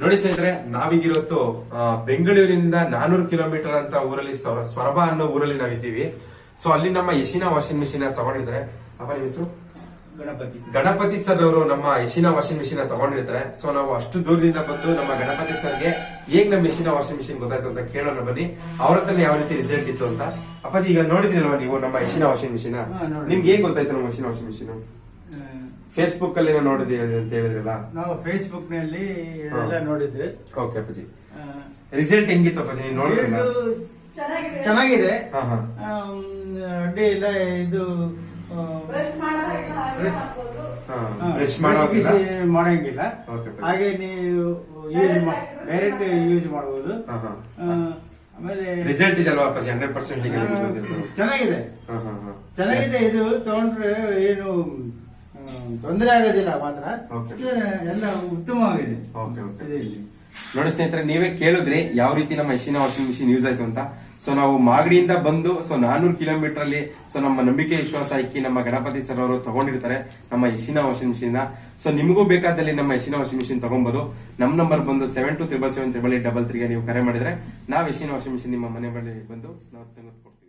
ನೋಡಿ ಸ್ನೇಹಿತರೆ, ನಾವೀಗಿರೋತ್ತು ಬೆಂಗಳೂರಿನಿಂದ 400 ಕಿಲೋಮೀಟರ್ ಅಂತ ಊರಲ್ಲಿ ಸ್ವರಬ ಅನ್ನೋ ಊರಲ್ಲಿ ನಾವಿದ್ದೀವಿ. ಸೊ ಅಲ್ಲಿ ನಮ್ಮ ಯಶಿನಾ ವಾಷಿಂಗ್ ಮಿಷಿನ್ ತಗೊಂಡಿದ್ದಾರೆ. ಅಪ್ಪ ನಿಮ್ಮ ಹೆಸರು? ಗಣಪತಿ ಸರ್ ಅವರು ನಮ್ಮ ಯಶಿನಾ ವಾಷಿಂಗ್ ಮಿಷಿನ್ ತಗೊಂಡಿರ್ತಾರೆ. ಸೊ ನಾವು ಅಷ್ಟು ದೂರದಿಂದ ಬಂದು ನಮ್ಮ ಗಣಪತಿ ಸರ್ಗೆ ಹೇಗ್ ನಮ್ಮ ಯಶಿನಾ ವಾಷಿಂಗ್ ಮಿಷಿನ್ ಗೊತ್ತಾಯ್ತು ಅಂತ ಕೇಳೋಣ ಬನ್ನಿ. ಅವ್ರ ಹತ್ರ ಯಾವ ರೀತಿ ರಿಸಲ್ಟ್ ಇತ್ತು ಅಂತ. ಅಪ್ಪಾಜಿ, ಈಗ ನೋಡಿದ್ರಲ್ವಾ ನೀವು ನಮ್ಮ ಯಶಿನಾ ವಾಷಿಂಗ್ ಮಿಷಿನ್? ನಿಮ್ಗೆ ಹೇಗ್ ಗೊತ್ತಾಯ್ತು ನಮ್ಮ ಯಶಿನಾ ವಾಷಿಂಗ್ ಮಿಷಿನ್? ಫೇಸ್ಬುಕ್ ಅಲ್ಲಿ ನೋಡಿದ್ವಿ ಅಂತ ಹೇಳಿದ್ರಲ್ಲ? ನಾವು ಫೇಸ್ಬುಕ್ ನಲ್ಲಿ ಎಲ್ಲ ನೋಡಿದ್ವಿ. ಓಕೆ ಅಪ್ಪಾಜಿ, ರಿಸಲ್ಟ್ ಹೆಂಗಿತ್ತು ಅಪ್ಪಾಜಿ? ನೀವು ನೋಡಿದ್ರಲ್ಲ? ಚೆನ್ನಾಗಿದೆ. ಅಡ್ಡಿ ಇಲ್ಲ. ಇದು ಬ್ರಷ್ ಮಾಡಂಗಿಲ್ಲ. ಹಾಗೆ ನೀವು ಡೈರೆಕ್ಟ್ ಯೂಸ್ ಮಾಡಬಹುದು. ಆಮೇಲೆ ರಿಸಲ್ಟ್ ಇದೆ ಅಲ್ವಾ ಅಪ್ಪಾಜಿ? 100% ಚೆನ್ನಾಗಿದೆ. ಚೆನ್ನಾಗಿದೆ. ಇದು ತಗೊಂಡ್ರೆ ಏನು ತೊಂದರೆ ಆಗೋದಿಲ್ಲ, ಮಾತ್ರ ಎಲ್ಲ ಉತ್ತಮವಾಗಿದೆ. ನೋಡಿ ಸ್ನೇಹಿತರೆ, ನೀವೇ ಕೇಳಿದ್ರಿ ಯಾವ ರೀತಿ ನಮ್ಮ ಯಶಿನಾ ವಾಷಿಂಗ್ ಮಿಷಿನ್ ಯೂಸ್ ಆಯ್ತು ಅಂತ. ಸೊ ನಾವು ಮಾಗಡಿಯಿಂದ ಬಂದು 400 ಕಿಲೋಮೀಟರ್ ಅಲ್ಲಿ ನಮ್ಮ ನಂಬಿಕೆ ವಿಶ್ವಾಸ ಇಕ್ಕಿ ನಮ್ಮ ಗಣಪತಿ ಸರ್ ಅವರು ತಗೊಂಡಿರ್ತಾರೆ ನಮ್ಮ ಯಶಿನಾ ವಾಷಿಂಗ್ ಮಿಷಿನ್. ಸೊ ನಿಮಗೂ ಬೇಕಾದಲ್ಲಿ ನಮ್ಮ ಯಶಿನಾ ವಾಷಿಂಗ್ ಮಿಷಿನ್ ತಗೊಬಹುದು. ನಮ್ಮ ನಂಬರ್ ಬಂದು 72777833 ನೀವು ಕರೆ ಮಾಡಿದ್ರೆ ನಾವು ಯಶಿನಾ ವಾಷಿಂಗ್ ಮಿಷಿನ್ ನಿಮ್ಮ ಮನೆ ಬಳಿ ಬಂದು ನಾವು ತಂದು ಕೊಡ್ತೀವಿ.